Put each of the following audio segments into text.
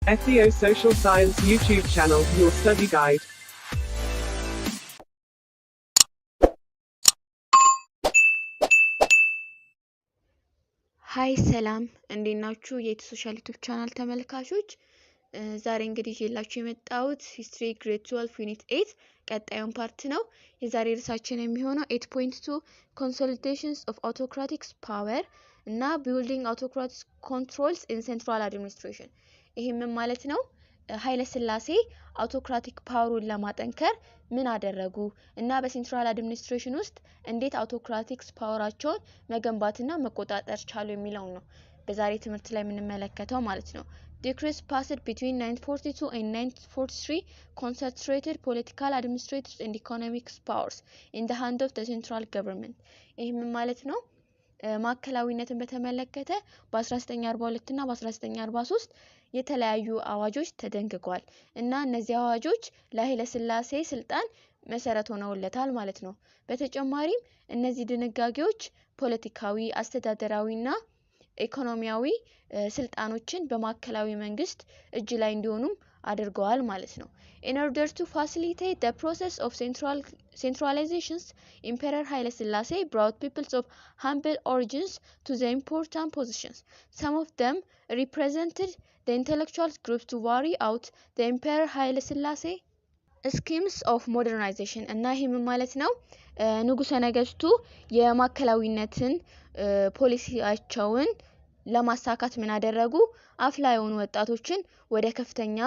SEO Social Science YouTube channel, your study guide. ሃይ ሰላም እንዴት ናችሁ? የሶሻል ዩቲዩብ ቻናል ተመልካቾች ዛሬ እንግዲህ ይዤላችሁ የመጣሁት ሂስትሪ ግሬድ 12 ዩኒት 8 ቀጣዩን ፓርት ነው። የዛሬ ርዕሳችን የሚሆነው 8.2 ኮንሶሊዴሽንስ ኦፍ አውቶክራቲክ ፓወር እና ቢልዲንግ አውቶክራቲክ ኮንትሮልስ ኢን ሴንትራል አድሚኒስትሬሽን። ይሄ ምን ማለት ነው? ኃይለ ሥላሴ አውቶክራቲክ ፓወሩን ለማጠንከር ምን አደረጉ እና በሴንትራል አድሚኒስትሬሽን ውስጥ እንዴት አውቶክራቲክ ፓወራቸውን መገንባትና መቆጣጠር ቻሉ የሚለው ነው በዛሬ ትምህርት ላይ የምንመለከተው ማለት ነው። Decrees passed between 1942 and 1943 concentrated political, administrative and economic powers in the hand of the central government. ይህ ምን ማለት ነው? ማዕከላዊነትን በተመለከተ በ1942 እና በ1943 የተለያዩ አዋጆች ተደንግጓል እና እነዚህ አዋጆች ለኃይለ ሥላሴ ስልጣን መሰረት ሆነውለታል ማለት ነው። በተጨማሪም እነዚህ ድንጋጌዎች ፖለቲካዊ፣ አስተዳደራዊና ኢኮኖሚያዊ ስልጣኖችን በማዕከላዊ መንግስት እጅ ላይ እንዲሆኑም አድርገዋል ማለት ነው። In order to facilitate the process of centralizations, Emperor Haile Selassie brought peoples of humble origins to the important positions. Some of them represented the intellectual groups to carry out the Emperor Haile Selassie schemes of modernization እና ይህም ማለት ነው ንጉሠ ነገስቱ የማዕከላዊነትን ፖሊሲያቸውን ለማሳካት ምን አደረጉ? አፍላ የሆኑ ወጣቶችን ወደ ከፍተኛ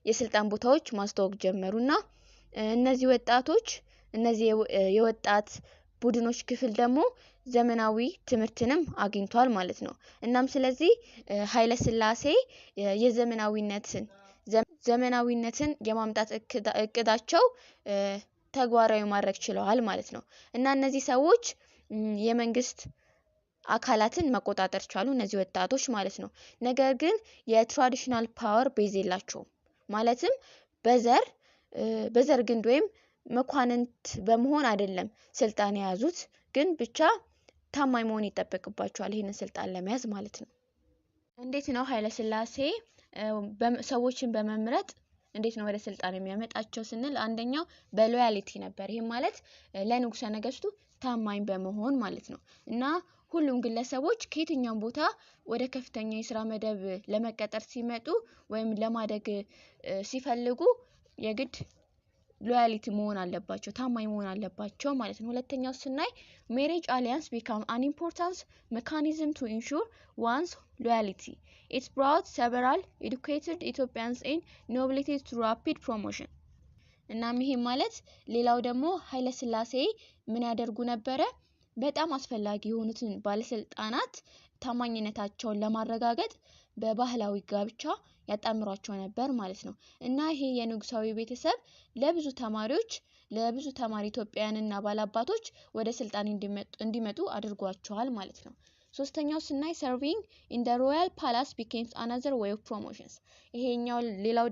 የስልጣን ቦታዎች ማስተዋወቅ ጀመሩና እነዚህ ወጣቶች የወጣት ቡድኖች ክፍል ደግሞ ዘመናዊ ትምህርትንም አግኝቷል ማለት ነው። እናም ስለዚህ ኃይለ ሥላሴ ዘመናዊነትን የማምጣት እቅዳቸው ተግባራዊ ማድረግ ችለዋል ማለት ነው። እና እነዚህ ሰዎች የመንግስት አካላትን መቆጣጠር ቻሉ፣ እነዚህ ወጣቶች ማለት ነው። ነገር ግን የትራዲሽናል ፓወር ቤዝ የላቸውም። ማለትም በዘር ግንድ ወይም መኳንንት በመሆን አይደለም ስልጣን የያዙት፣ ግን ብቻ ታማኝ መሆን ይጠበቅባቸዋል ይህንን ስልጣን ለመያዝ ማለት ነው። እንዴት ነው ኃይለ ሥላሴ ሰዎችን በመምረጥ እንዴት ነው ወደ ስልጣን የሚያመጣቸው ስንል፣ አንደኛው በሎያሊቲ ነበር። ይሄ ማለት ለንጉሠ ነገስቱ ታማኝ በመሆን ማለት ነው። እና ሁሉም ግለሰቦች ከየትኛውም ቦታ ወደ ከፍተኛ የስራ መደብ ለመቀጠር ሲመጡ ወይም ለማደግ ሲፈልጉ የግድ ሎያሊቲ መሆን አለባቸው፣ ታማኝ መሆን አለባቸው ማለት ነው። ሁለተኛው ስናይ ሜሬጅ አሊያንስ ቢካም አን ኢምፖርታንት ሜካኒዝም ቱ ኢንሹር ዋንስ ሎያሊቲ ኢት ብራውት several educated Ethiopians in nobility to rapid promotion። እናም ይሄ ማለት ሌላው ደግሞ ኃይለ ሥላሴ ምን ያደርጉ ነበረ? በጣም አስፈላጊ የሆኑትን ባለስልጣናት ታማኝነታቸውን ለማረጋገጥ በባህላዊ ጋብቻ ያጣምሯቸው ነበር ማለት ነው። እና ይሄ የንጉሳዊ ቤተሰብ ለብዙ ተማሪ ኢትዮጵያውያንና ባላባቶች ወደ ስልጣን እንዲመጡ አድርጓቸዋል ማለት ነው። ሶስተኛው ስናይ serving in the royal palace became another way of promotions። ይሄኛው ሌላው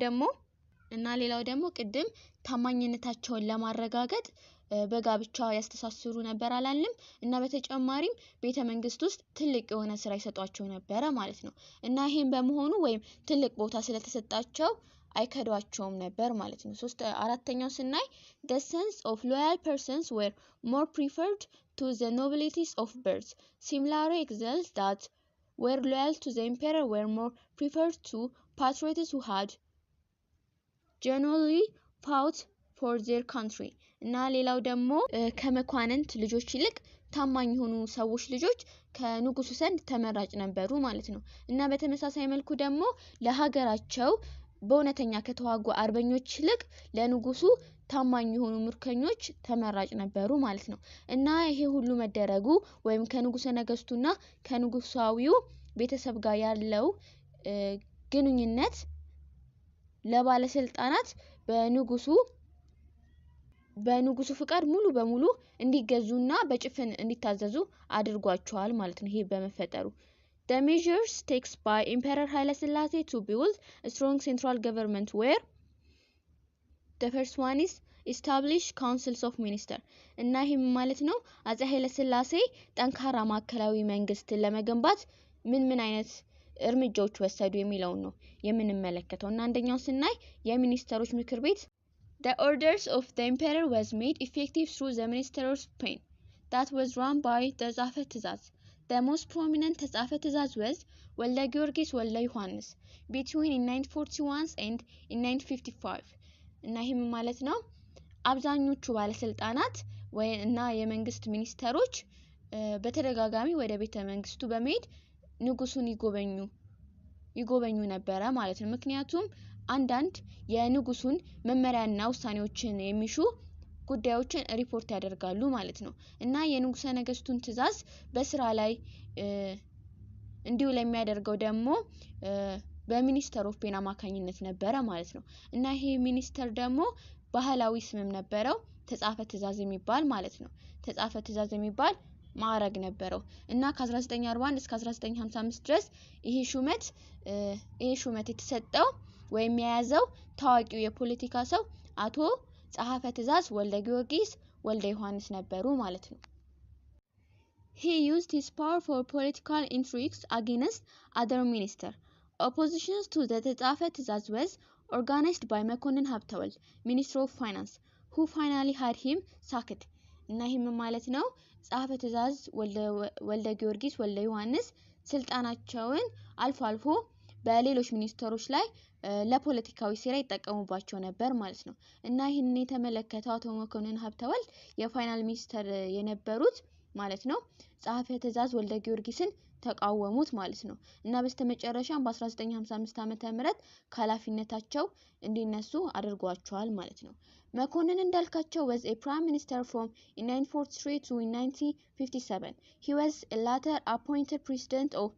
ደግሞ ቅድም ታማኝነታቸውን ለማረጋገጥ በጋብቻ ያስተሳስሩ ነበር አላልንም? እና በተጨማሪም ቤተ መንግስት ውስጥ ትልቅ የሆነ ስራ ይሰጧቸው ነበር ማለት ነው። እና ይሄን በመሆኑ ወይም ትልቅ ቦታ ስለተሰጣቸው አይከዷቸውም ነበር ማለት ነው። አራተኛው ስናይ the sons of loyal persons were more preferred to the nobilities of birth. Similarly, exiles that were loyal to the emperor were more preferred to patriots who had genuinely fought for their country። እና ሌላው ደግሞ ከመኳንንት ልጆች ይልቅ ታማኝ የሆኑ ሰዎች ልጆች ከንጉሱ ዘንድ ተመራጭ ነበሩ ማለት ነው። እና በተመሳሳይ መልኩ ደግሞ ለሀገራቸው በእውነተኛ ከተዋጉ አርበኞች ይልቅ ለንጉሱ ታማኝ የሆኑ ምርኮኞች ተመራጭ ነበሩ ማለት ነው። እና ይሄ ሁሉ መደረጉ ወይም ከንጉሠ ነገስቱና ከንጉሳዊው ቤተሰብ ጋር ያለው ግንኙነት ለባለስልጣናት በንጉሱ ፍቃድ ሙሉ በሙሉ እንዲገዙና በጭፍን እንዲታዘዙ አድርጓቸዋል ማለት ነው። ይሄ በመፈጠሩ The measures taken by Emperor Haile Selassie to build a strong central government were the first one is establish councils of ministers። እና ይሄም ማለት ነው አፄ ኃይለ ሥላሴ ጠንካራ ማዕከላዊ መንግስት ለመገንባት ምን አይነት እርምጃዎች ወሰዱ የሚለውን ነው የምንመለከተው። እና አንደኛው ስናይ የሚኒስተሮች ምክር ቤት The orders of the emperor was made effective through the Minister of Spain that was run by the ጻፈ ትእዛዝ. The most prominent ጻፈ ትእዛዝ was ወልደ ጊዮርጊስ ወልደ ዮሐንስ between in 1941 and in 1955 እና ይህም ማለት ነው አብዛኞቹ ባለስልጣናት እና የመንግስት ሚኒስተሮች በተደጋጋሚ ወደ ቤተ መንግስቱ በመሄድ ንጉሱን ይጎበኙ ነበረ ማለት ነው። ምክንያቱም አንዳንድ የንጉሱን መመሪያና ውሳኔዎችን የሚሹ ጉዳዮችን ሪፖርት ያደርጋሉ ማለት ነው። እና የንጉሰ ነገስቱን ትእዛዝ በስራ ላይ እንዲሁ ለሚያደርገው ደግሞ በሚኒስተር ኦፍ ፔን አማካኝነት ነበረ ማለት ነው። እና ይሄ ሚኒስተር ደግሞ ባህላዊ ስምም ነበረው ተጻፈ ትእዛዝ የሚባል ማለት ነው። ተጻፈ ትእዛዝ የሚባል ማዕረግ ነበረው እና ከ1941 እስከ 1955 ድረስ ይሄ ሹመት የተሰጠው ወይም የያዘው ታዋቂው የፖለቲካ ሰው አቶ ጸሐፈ ትእዛዝ ወልደ ጊዮርጊስ ወልደ ዮሐንስ ነበሩ ማለት ነው። He used his power for political intrigues against other ministers. Opposition to the ተጻፈ ትእዛዝ was organized by መኮንን ሀብተወልድ Minister of Finance who finally had him sacked. እና ይህም ማለት ነው ጸሐፈ ትእዛዝ ወልደ ጊዮርጊስ ወልደ ዮሐንስ ስልጣናቸውን አልፎ አልፎ በሌሎች ሚኒስተሮች ላይ ለፖለቲካዊ ሴራ ይጠቀሙባቸው ነበር ማለት ነው። እና ይህንን የተመለከተው አቶ መኮንን ሀብተወልድ የፋይናል ሚኒስተር የነበሩት ማለት ነው ጸሐፈ ትእዛዝ ወልደ ጊዮርጊስን ተቃወሙት ማለት ነው። እና በስተመጨረሻም በ1955 ዓመተ ምህረት ከኃላፊነታቸው እንዲነሱ አድርጓቸዋል ማለት ነው። መኮንን እንዳልካቸው was a prime minister from 1943 to 1957. He was later appointed president of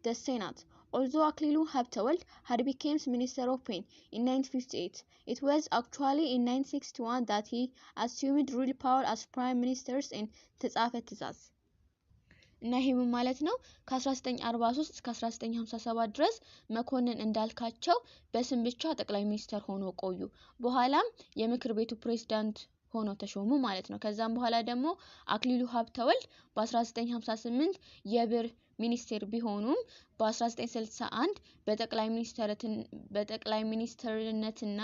the Senate. Although Aklilu Habtewald had become Minister of Pain in 1958, it was actually in 1961 that he assumed real power as Prime Minister in ተጻፈ ትእዛዝ። እና ይሄም ማለት ነው ከ1943 እስከ 1957 ድረስ መኮንን እንዳልካቸው በስም ብቻ ጠቅላይ ሚኒስተር ሆኖ ቆዩ። በኋላም የምክር ቤቱ ፕሬዝዳንት ሆኖ ተሾሙ ማለት ነው። ከዛም በኋላ ደግሞ አክሊሉ ሀብተወልድ በ1958 የብር ሚኒስቴር ቢሆኑም በ1961 በጠቅላይ ሚኒስተርነትና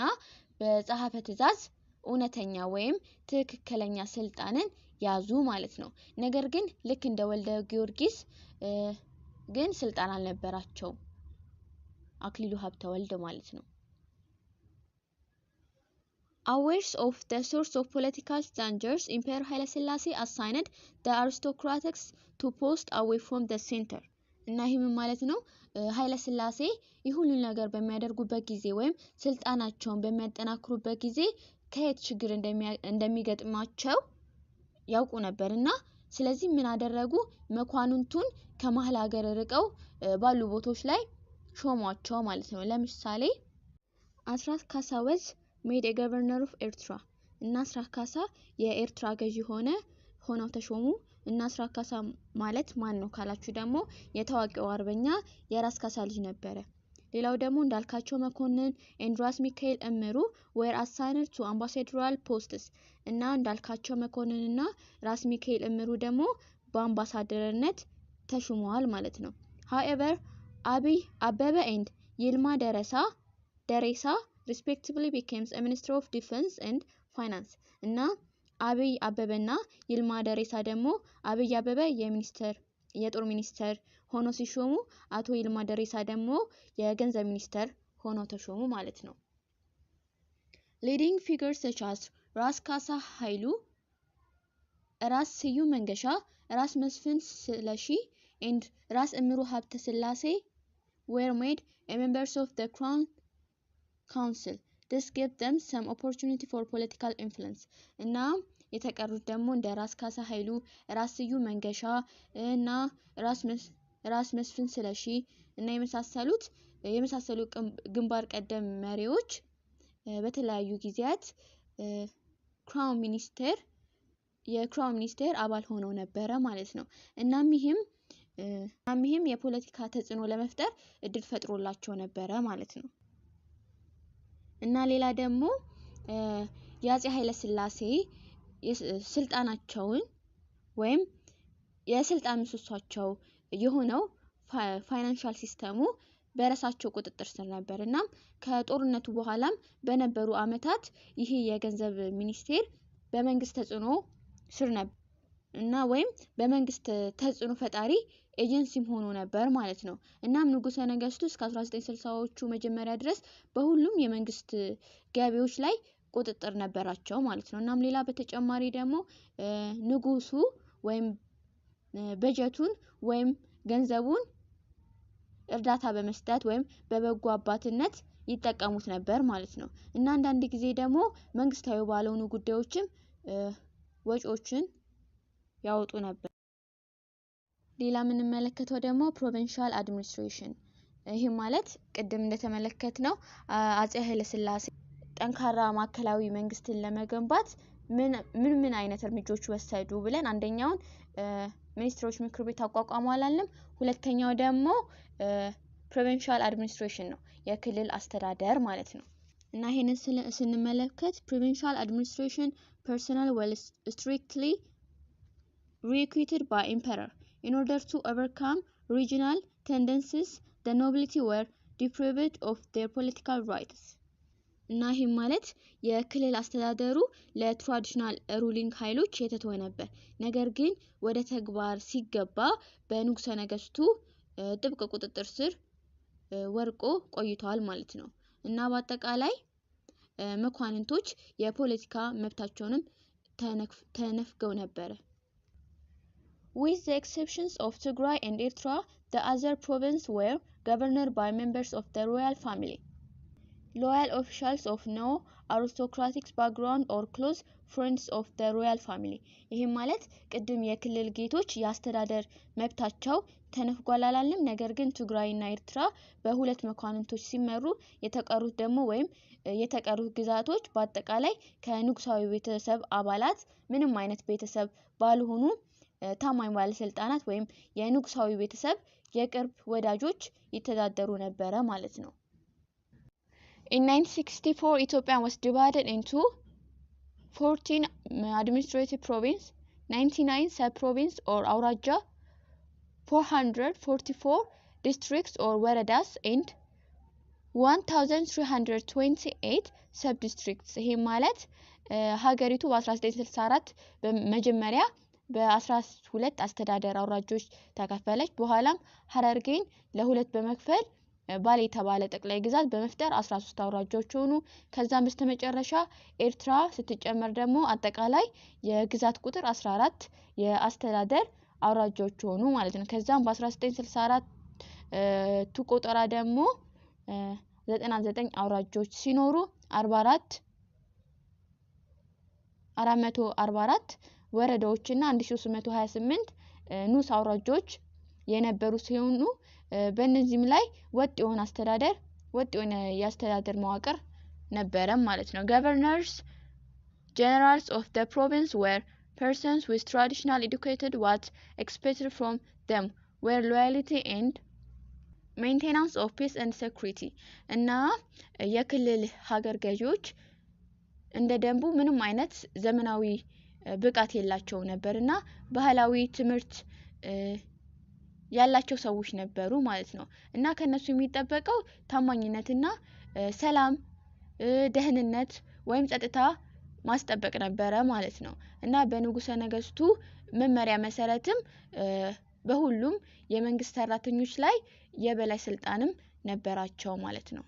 በጸሐፈ ትእዛዝ እውነተኛ ወይም ትክክለኛ ስልጣንን ያዙ ማለት ነው። ነገር ግን ልክ እንደ ወልደ ጊዮርጊስ ግን ስልጣን አልነበራቸው አክሊሉ ሀብተወልድ ማለት ነው። Aware of the source of political dangers, Emperor Haile Selassie assigned the aristocrats to post away from the center. እና ይህም ማለት ነው ኃይለ ሥላሴ ይሁሉን ነገር በሚያደርጉበት ጊዜ ወይም ስልጣናቸውን በሚያጠናክሩበት ጊዜ ከየት ችግር እንደሚገጥማቸው ያውቁ ነበርና ስለዚህ ምን አደረጉ? መኳንንቱን ከመሃል ሀገር ርቀው ባሉ ቦታዎች ላይ ሾሟቸው ማለት ነው። ለምሳሌ አስራት ካሳ was made a governor of ኤርትራ እና አስራት ካሳ የኤርትራ ገዢ ሆነው ተሾሙ። እና አስራት ካሳ ማለት ማን ነው ካላችሁ ደግሞ የታዋቂው አርበኛ የራስ ካሳ ልጅ ነበረ። ሌላው ደግሞ እንዳልካቸው መኮንን and ራስ ሚካኤል እምሩ were assigned to ambassadorial posts እና እንዳልካቸው መኮንንና ራስ ሚካኤል እምሩ ደግሞ በአምባሳደርነት ተሹመዋል ማለት ነው። however አብይ አበበ and ይልማ ደሬሳ respectively became a minister of defense and finance እና አብይ አበበና ይልማ ደሬሳ ደግሞ አብይ አበበ የጦር ሚኒስተር ሆኖ ሲሾሙ አቶ ይልማ ደሬሳ ደግሞ የገንዘብ ሚኒስተር ሆኖ ተሾሙ ማለት ነው። leading figures such as ራስ ካሳ ኃይሉ፣ ራስ ስዩም መንገሻ፣ ራስ መስፍን ስለሺ and ራስ እምሩ ሀብተ ስላሴ were made members of the Crown Council. This gave them some opportunity for political influence. እና የተቀሩት ደግሞ እንደ ራስ ካሳ ኃይሉ፣ ራስ ስዩም መንገሻ እና ራስ መስፍን ስለሺ እና የመሳሰሉ ግንባር ቀደም መሪዎች በተለያዩ ጊዜያት የክራውን ሚኒስቴር አባል ሆነው ነበረ ማለት ነው። እናም ይህም የፖለቲካ ተጽዕኖ ለመፍጠር እድል ፈጥሮላቸው ነበረ ማለት ነው። እና ሌላ ደግሞ የአፄ ኃይለ ሥላሴ ስልጣናቸውን ወይም የስልጣን ምሰሷቸው የሆነው ፋይናንሻል ሲስተሙ በራሳቸው ቁጥጥር ስር ነበር። እና ከጦርነቱ በኋላም በነበሩ አመታት ይሄ የገንዘብ ሚኒስቴር በመንግስት ተጽዕኖ ስር ነበር እና ወይም በመንግስት ተጽዕኖ ፈጣሪ ኤጀንሲም ሆኖ ነበር ማለት ነው። እናም ንጉሰ ነገስቱ እስከ 1960ዎቹ መጀመሪያ ድረስ በሁሉም የመንግስት ገቢዎች ላይ ቁጥጥር ነበራቸው ማለት ነው። እናም ሌላ በተጨማሪ ደግሞ ንጉሱ ወይም በጀቱን ወይም ገንዘቡን እርዳታ በመስጠት ወይም በበጎ አባትነት ይጠቀሙት ነበር ማለት ነው። እና አንዳንድ ጊዜ ደግሞ መንግስታዊ ባልሆኑ ጉዳዮችም ወጪዎችን ያወጡ ነበር። ሌላ የምንመለከተው ደግሞ ፕሮቪንሻል አድሚኒስትሬሽን። ይህ ማለት ቅድም እንደተመለከትነው አጼ ኃይለ ሥላሴ ጠንካራ ማዕከላዊ መንግስትን ለመገንባት ምን አይነት እርምጃዎች ወሰዱ ብለን አንደኛውን ሚኒስትሮች ምክር ቤት አቋቋሙ አላለም። ሁለተኛው ደግሞ ፕሮቪንሻል አድሚኒስትሬሽን ነው፣ የክልል አስተዳደር ማለት ነው። እና ይሄንን ስንመለከት ፕሮቪንሻል አድሚኒስትሬሽን personnel were strictly recruited by emperor in order to overcome regional tendencies. The nobility were deprived of their political rights. እና ይሄም ማለት የክልል አስተዳደሩ ለትራዲሽናል ሩሊንግ ኃይሎች የተተወ ነበር። ነገር ግን ወደ ተግባር ሲገባ በንጉሰ ነገስቱ ጥብቅ ቁጥጥር ስር ወርቆ ቆይቷል ማለት ነው። እና በአጠቃላይ መኳንንቶች የፖለቲካ መብታቸውንም ተነፍገው ነበር። With the exceptions of Tigray and Eritrea, the other provinces were governed by members of the royal family. Loyal officials of no aristocratic background or close friends of the royal family. ይሄም ማለት ቅድም የክልል ጌቶች የአስተዳደር መብታቸው ተነፍጓል አላለም። ነገር ግን ትግራይና ኤርትራ በሁለት መኳንንቶች ሲመሩ የተቀሩት ደግሞ ወይም የተቀሩት ግዛቶች በአጠቃላይ ከንጉሳዊ ቤተሰብ አባላት ምንም አይነት ቤተሰብ ባልሆኑ ታማኝ ባለስልጣናት ወይም የንጉሳዊ ቤተሰብ የቅርብ ወዳጆች ይተዳደሩ ነበረ ማለት ነው። In 1964, Ethiopia was divided into 14 administrative provinces, 99 sub-provinces or awraja, 444 districts or waradas, and 1328 sub-districts. ይሄ ማለት ሀገሪቱ በ1964 በመጀመሪያ በ12 አስተዳደር አውራጆች ተከፈለች። በኋላም ሀረርጌን ለሁለት በመክፈል ባሌ የተባለ ጠቅላይ ግዛት በመፍጠር 13 አውራጆች ሆኑ። ከዛም በስተመጨረሻ ኤርትራ ስትጨመር ደግሞ አጠቃላይ የግዛት ቁጥር 14 የአስተዳደር አውራጆች ሆኑ ማለት ነው። ከዛም በ1964 ቆጠራ ደግሞ 99 አውራጆች ሲኖሩ 444 ወረዳዎችና 1328 ንዑስ አውራጆች የነበሩ ሲሆኑ በእነዚህም ላይ ወጥ የሆነ የአስተዳደር መዋቅር ነበረ ማለት ነው። Governors generals of the province were persons with traditional educated. What expected from them were loyalty and maintenance of peace and security. እና የክልል ሀገር ገዢዎች እንደ ደንቡ ምንም አይነት ዘመናዊ ብቃት የላቸው ነበርና ባህላዊ ትምህርት ያላቸው ሰዎች ነበሩ ማለት ነው። እና ከነሱ የሚጠበቀው ታማኝነትና ሰላም፣ ደህንነት ወይም ጸጥታ ማስጠበቅ ነበረ ማለት ነው። እና በንጉሰ ነገስቱ መመሪያ መሰረትም በሁሉም የመንግስት ሰራተኞች ላይ የበላይ ስልጣንም ነበራቸው ማለት ነው።